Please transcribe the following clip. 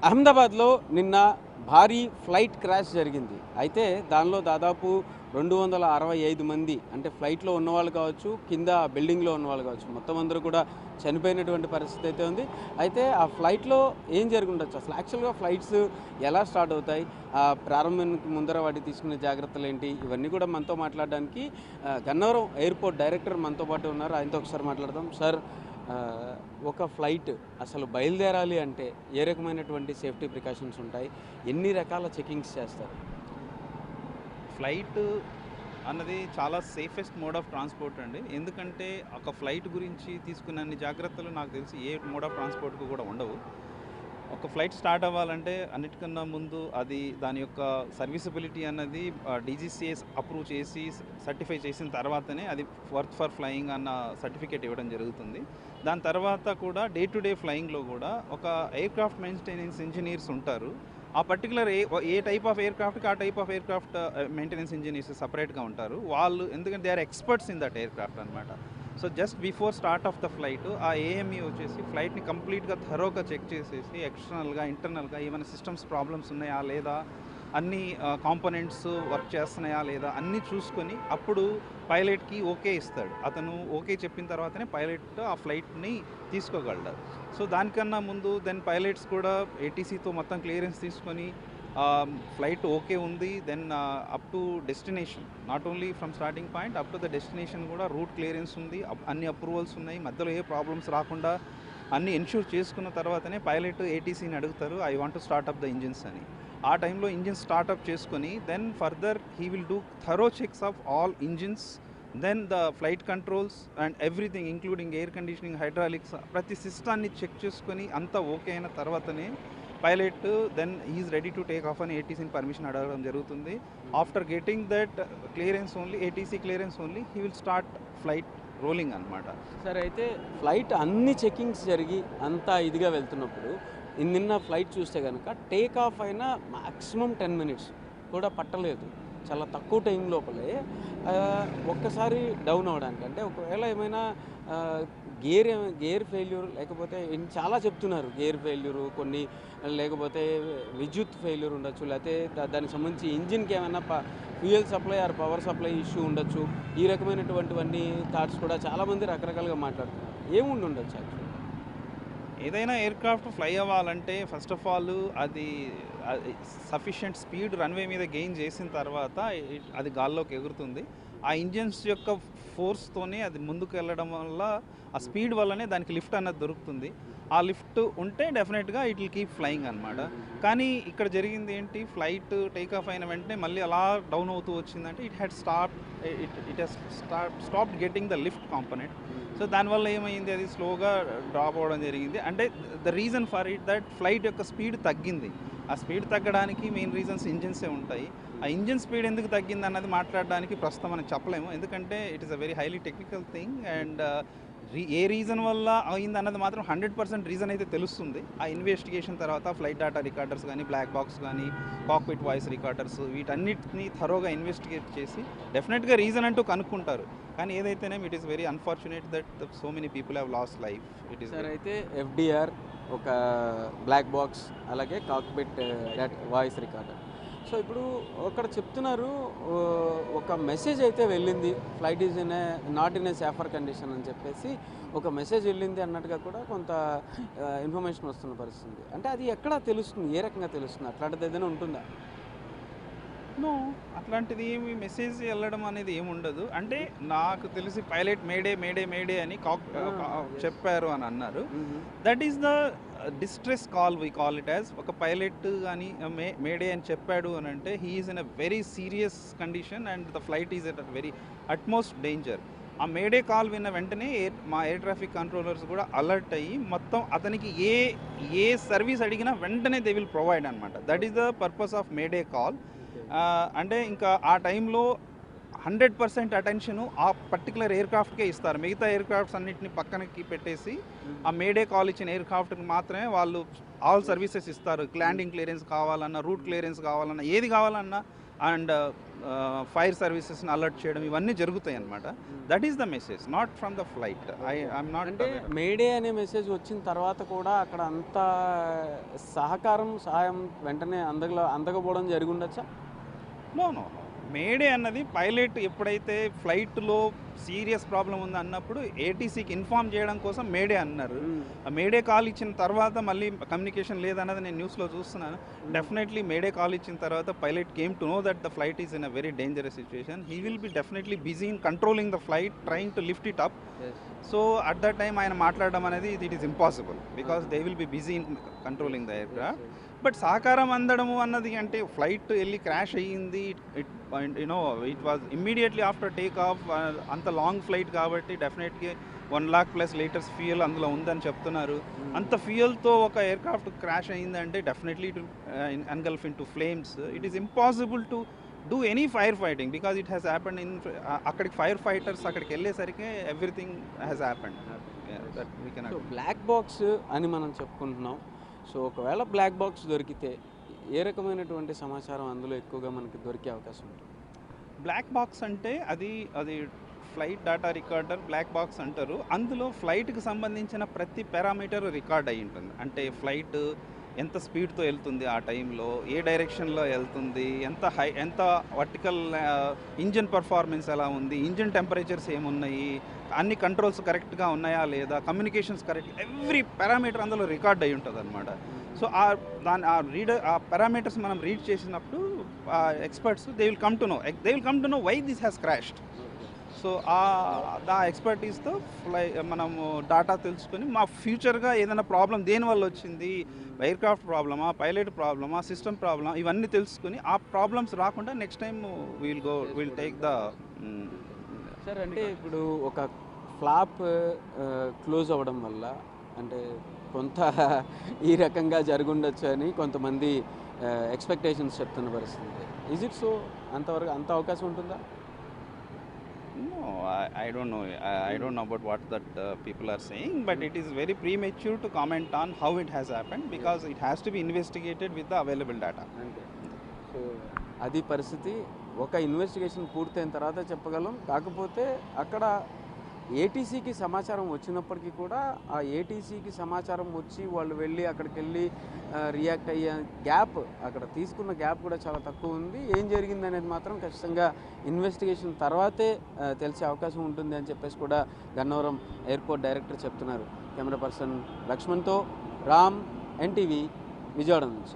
అహ్మదాబాద్లో నిన్న భారీ ఫ్లైట్ క్రాష్ జరిగింది. అయితే దానిలో దాదాపు 265 మంది అంటే ఫ్లైట్‌లో ఉన్నవాళ్ళు కావచ్చు, కింద బిల్డింగ్‌లో ఉన్నవాళ్ళు కావచ్చు. మొత్తం అందరూ కూడా చనిపోయినటువంటి పరిస్థితి అయితే ఉంది. అయితే ఆ ఫ్లైట్‌లో ఏం జరిగుండొచ్చు? అసలు యాక్చువల్‌గా ఫ్లైట్స్ ఎలా స్టార్ట్ అవుతాయి? ప్రారంభానికి ముందర వాటికి తీసుకునే జాగ్రత్తలేంటి? ఇవన్నీ కూడా మనతో మాట్లాడడానికి గన్నవరం ఎయిర్‌పోర్ట్ డైరెక్టర్ మనతో పాటు ఉన్నారు. ఆయనతో ఒకసారి మాట్లాడదాం. సార్, ఆహ్, ఒక ఫ్లైట్ అసలు బయలుదేరాలి అంటే ఏ రకమైనటువంటి సేఫ్టీ ప్రికాషన్స్ ఉంటాయి? ఎన్ని రకాల చెకింగ్స్ చేస్తారు? ఫ్లైట్ అన్నది చాలా సేఫెస్ట్ మోడ్ ఆఫ్ ట్రాన్స్‌పోర్ట్ అండి. ఎందుకంటే ఒక ఫ్లైట్ గురించి తీసుకున్నన్ని జాగ్రత్తలు నాకు తెలిసి ఏ మోడ్ ఆఫ్ ట్రాన్స్‌పోర్ట్‌కి కూడా ఉండవు. ఒక ఫ్లైట్ స్టార్ట్ అవ్వాలంటే అన్నిటికన్నా ముందు అది దాని యొక్క సర్వీసబిలిటీ అన్నది డీజీసీఏ అప్రూవ్ చేసి సర్టిఫై చేసిన తర్వాతనే అది వర్త్ ఫర్ ఫ్లయింగ్ అన్న సర్టిఫికేట్ ఇవ్వడం జరుగుతుంది. దాని తర్వాత కూడా డే టు డే ఫ్లయింగ్‌లో కూడా ఒక ఎయిర్‌క్రాఫ్ట్ మెయింటెనెన్స్ ఇంజినీర్స్ ఉంటారు. ఆ పర్టిక్యులర్ ఏ టైప్ ఆఫ్ ఎయిర్‌క్రాఫ్ట్‌కి ఆ type of aircraft maintenance engineers సెపరేట్‌గా ఉంటారు. వాళ్ళు ఎందుకంటే they are experts in that aircraft అనమాట. So just before start of the flight ఆ ఏఎంఈ వచ్చేసి ఫ్లైట్‌ని కంప్లీట్‌గా థరోగా చెక్ చేసేసి ఎక్స్టర్నల్‌గా, ఇంటర్నల్‌గా ఏమైనా సిస్టమ్స్ ప్రాబ్లమ్స్ ఉన్నాయా లేదా, అన్ని కాంపోనెంట్స్ వర్క్ చేస్తున్నాయా లేదా అన్నీ చూసుకొని అప్పుడు పైలట్‌కి ఓకే ఇస్తాడు. అతను ఓకే చెప్పిన తర్వాతనే పైలట్ ఆ ఫ్లైట్‌ని తీసుకోగలడు. సో దానికన్నా ముందు దెన్ పైలట్స్ కూడా ఏటీసీతో మొత్తం క్లియరెన్స్ తీసుకొని ఫ్లైట్ ఓకే ఉంది. Then up to destination, not only from starting point up to the destination కూడా రూట్ క్లియరెన్స్ ఉంది. అన్ని అప్రూవల్స్ ఉన్నాయి. మధ్యలో ఏ ప్రాబ్లమ్స్ రాకుండా అన్నీ ఎన్ష్యూర్ చేసుకున్న తర్వాతనే పైలట్ ఏటీసీని అడుగుతారు, I want to start up the engines అని. ఆ టైంలో ఇంజిన్ స్టార్ట్అప్ చేసుకొని then further he will do thorough checks of all engines, then the flight controls and everything including air conditioning, hydraulics, ప్రతి సిస్టాన్ని చెక్ చేసుకొని అంతా ఓకే అయిన తర్వాతనే pilot then is ready to take off అని ఏటీసీని permission అడగడం జరుగుతుంది. After getting that clearance only, ATC clearance only, he will start flight rolling అనమాట. సరే, అయితే ఫ్లైట్ అన్ని చెకింగ్స్ జరిగి అంతా ఇదిగా వెళ్తున్నప్పుడు నిన్న ఫ్లైట్ చూస్తే కనుక టేక్ ఆఫ్ అయినా మాక్సిమం 10 మినిట్స్ కూడా పట్టలేదు. చాలా తక్కువ టైం లోపలే ఒక్కసారి డౌన్ అవ్వడానికి, అంటే ఒకవేళ ఏమైనా గేర్ ఫెయిల్యూర్ లేకపోతే చాలా చెప్తున్నారు, గేర్ ఫెయిల్యూరు కొన్ని, లేకపోతే విద్యుత్ ఫెయిల్యూర్ ఉండొచ్చు, లేకపోతే దానికి సంబంధించి ఇంజిన్కి ఏమైనా fuel supply or power supply issue ఉండొచ్చు. ఈ రకమైనటువంటివన్నీ థాట్స్ కూడా చాలామంది రకరకాలుగా మాట్లాడుతున్నారు. ఏముండి ఉండొచ్చు యాక్చువల్లీ? ఏదైనా ఎయిర్‌క్రాఫ్ట్ ఫ్లై అవ్వాలంటే ఫస్ట్ ఆఫ్ ఆల్ అది సఫిషియంట్ స్పీడ్ రన్‌వే మీద గెయిన్ చేసిన తర్వాత అది గాల్లోకి ఎగురుతుంది. ఆ ఇంజిన్స్ యొక్క ఫోర్స్‌తోనే అది ముందుకు వెళ్ళడం వల్ల, ఆ స్పీడ్ వల్లనే దానికి లిఫ్ట్ అన్నది దొరుకుతుంది. ఆ లిఫ్ట్ ఉంటే డెఫినెట్‌గా ఇట్ విల్ కీప్ ఫ్లయింగ్ అనమాట. కానీ ఇక్కడ జరిగింది ఏంటి, ఫ్లైట్ టేక్ ఆఫ్ అయిన వెంటనే మళ్ళీ అలా డౌన్ అవుతూ వచ్చిందంటే it had it has stopped getting the lift component. So దానివల్ల ఏమైంది, అది స్లోగా డ్రాప్ అవ్వడం జరిగింది. అంటే the reason for it that flight యొక్క స్పీడ్ తగ్గింది. ఆ స్పీడ్ తగ్గడానికి మెయిన్ రీజన్స్ ఇంజిన్సే ఉంటాయి. ఆ ఇంజిన్ స్పీడ్ ఎందుకు తగ్గింది అన్నది మాట్లాడడానికి ప్రస్తుతం మనం చెప్పలేము. ఎందుకంటే it is a very highly technical thing and A reason వల్ల అయింది అన్నది మాత్రం 100% రీజన్ అయితే తెలుస్తుంది. ఆ ఇన్వెస్టిగేషన్ తర్వాత ఫ్లైట్ డేటా రికార్డర్స్ కానీ, బ్లాక్ బాక్స్ కానీ, కాక్పిట్ వాయిస్ రికార్డర్స్, వీటన్నిటిని థరోగా ఇన్వెస్టిగేట్ చేసి డెఫినెట్గా రీజన్ అంటూ కనుక్కుంటారు. కానీ ఏదైతేనేమి it is very unfortunate that so many people have lost life. It is sir, అయితే ఎఫ్డిఆర్, ఒక బ్లాక్ బాక్స్, అలాగే కాక్పిట్ వాయిస్ రికార్డర్. సో ఇప్పుడు అక్కడ చెప్తున్నారు, ఒక మెసేజ్ అయితే వెళ్ళింది, flight is not in a safer condition అని చెప్పేసి ఒక మెసేజ్ వెళ్ళింది అన్నట్టుగా కూడా కొంత ఇన్ఫర్మేషన్ వస్తున్న పరిస్థితి. అంటే అది ఎక్కడ తెలుస్తుంది, ఏ రకంగా తెలుస్తుంది, అట్లాంటిది ఏదైనా ఉంటుందా? నో, అట్లాంటిది ఏమి మెసేజ్ వెళ్ళడం అనేది ఏమి ఉండదు. అంటే నాకు తెలిసి పైలట్ మేడే మేడే మేడే అని చెప్పారు అని అన్నారు. That is the distress call, we call it as. ఒక పైలట్ కానీ మేడే అని చెప్పాడు అని అంటే he is in a very serious condition and the flight is at very utmost danger. ఆ మేడే కాల్ విన్న వెంటనే మా ఎయిర్ ట్రాఫిక్ కంట్రోలర్స్ కూడా అలర్ట్ అయ్యి మొత్తం అతనికి ఏ ఏ సర్వీస్ అడిగినా వెంటనే దే విల్ ప్రొవైడ్ అనమాట. That is the purpose of May Day call. అంటే ఇంకా ఆ టైంలో 100% అటెన్షను ఆ పర్టికులర్ ఎయిర్‌క్రాఫ్ట్‌కే ఇస్తారు. మిగతా ఎయిర్‌క్రాఫ్ట్స్ అన్నిటిని పక్కనకి పెట్టేసి ఆ మేడే కాల్ ఇచ్చిన ఎయిర్‌క్రాఫ్ట్‌కి మాత్రమే వాళ్ళు ఆల్ సర్వీసెస్ ఇస్తారు. ల్యాండింగ్ క్లియరెన్స్ కావాలన్నా, రూట్ క్లియరెన్స్ కావాలన్నా, ఏది కావాలన్నా అండ్ ఫైర్ సర్వీసెస్ని అలర్ట్ చేయడం ఇవన్నీ జరుగుతాయి అనమాట. That is the message, not from the flight. I'm not అంటే మేడే అనే మెసేజ్ వచ్చిన తర్వాత కూడా అక్కడ అంత సహాయం వెంటనే అందకపోవడం జరిగి ఉండొచ్చా? నో నో నో మేడే అన్నది పైలట్ ఎప్పుడైతే ఫ్లైట్లో సీరియస్ ప్రాబ్లం ఉంది అన్నప్పుడు ఏటీసీకి ఇన్ఫార్మ్ చేయడం కోసం మేడే అన్నారు. ఆ మేడే కాల్ ఇచ్చిన తర్వాత మళ్ళీ కమ్యూనికేషన్ లేదన్నది నేను న్యూస్లో చూస్తున్నాను. డెఫినెట్లీ మేడే కాల్ ఇచ్చిన తర్వాత pilot came to know that the flight is in a very dangerous situation. He will be definitely busy in controlling the flight, trying to lift it up. So at that time ఆయన మాట్లాడడం అనేది it is impossible because they will be busy in controlling the aircraft. But సహకారం అందడము అన్నది అంటే flight వెళ్ళి crash అయ్యింది, it was immediately after take off. అంత long flight కాబట్టి డెఫినెట్గా 1,00,000+ లీటర్స్ ఫ్యూయల్ అందులో ఉందని చెప్తున్నారు. అంత ఫ్యూయల్తో ఒక ఎయిర్క్రాఫ్ట్ క్రాష్ అయ్యిందంటే definitely it engulf into flames. It is impossible to do any fire fighting because it has happened in అక్కడికి ఫైర్ ఫైటర్స్ అక్కడికి వెళ్ళేసరికి everything has happened. That we can. Black box అని మనం చెప్పుకుంటున్నాం. So ఒకవేళ black box దొరికితే ఏ రకమైనటువంటి సమాచారం అందులో ఎక్కువగా మనకి దొరికే అవకాశం ఉంటుంది? బ్లాక్ బాక్స్ అంటే అది flight data recorder black box అంటారు. అందులో ఫ్లైట్కి సంబంధించిన ప్రతి పారామీటర్ రికార్డ్ అయి ఉంటుంది. అంటే ఫ్లైట్ ఎంత స్పీడ్తో వెళ్తుంది, ఆ టైంలో ఏ డైరెక్షన్లో వెళ్తుంది, ఎంత వర్టికల్ ఇంజిన్ పర్ఫార్మెన్స్ ఎలా ఉంది, ఇంజిన్ టెంపరేచర్స్ ఏమున్నాయి, అన్ని కంట్రోల్స్ కరెక్ట్గా ఉన్నాయా లేదా, కమ్యూనికేషన్స్ కరెక్ట్, ఎవ్రీ పారామీటర్ అందులో రికార్డ్ అయి ఉంటుంది అనమాట. సో ఆ పారామీటర్స్ మనం రీడ్ చేసినప్పుడు experts they will come to know why this has crashed. So ఆ ఎక్స్పర్టీస్తో మనము డాటా తెలుసుకొని మా ఫ్యూచర్గా ఏదైనా ప్రాబ్లం దేనివల్ల వచ్చింది, ఎయిర్క్రాఫ్ట్ ప్రాబ్లమా, పైలట్ ప్రాబ్లమా, సిస్టమ్ ప్రాబ్లమా, ఇవన్నీ తెలుసుకొని ఆ ప్రాబ్లమ్స్ రాకుండా next time will take the. Sir అంటే ఇప్పుడు ఒక ఫ్లాప్ క్లోజ్ అవ్వడం వల్ల అంటే కొంత ఈ రకంగా జరుగుండొచ్చు అని కొంతమంది ఎక్స్పెక్టేషన్స్ చెప్తున్న పరిస్థితి. Is it so? అంత అవకాశం ఉంటుందా? No, I don't know. I don't know about what that people are saying, but it is very premature to comment on how it has happened because it has to be investigated with the available data. So అది పరిస్థితి. ఒక investigation పూర్తయిన తర్వాత చెప్పగలం. కాకపోతే అక్కడ ఏటీసీకి సమాచారం వచ్చినప్పటికీ కూడా ఆ ఏటీసీకి సమాచారం వచ్చి వాళ్ళు వెళ్ళి అక్కడికి వెళ్ళి రియాక్ట్ అయ్యే గ్యాప్, అక్కడ తీసుకున్న గ్యాప్ కూడా చాలా తక్కువ ఉంది. ఏం జరిగింది అనేది మాత్రం ఖచ్చితంగా ఇన్వెస్టిగేషన్ తర్వాతే తెలిసే అవకాశం ఉంటుంది అని చెప్పేసి కూడా గన్నవరం ఎయిర్పోర్ట్ డైరెక్టర్ చెప్తున్నారు. కెమెరా పర్సన్ లక్ష్మణ్తో రామ్, ఎన్టీవీ, విజయవాడ నుంచి.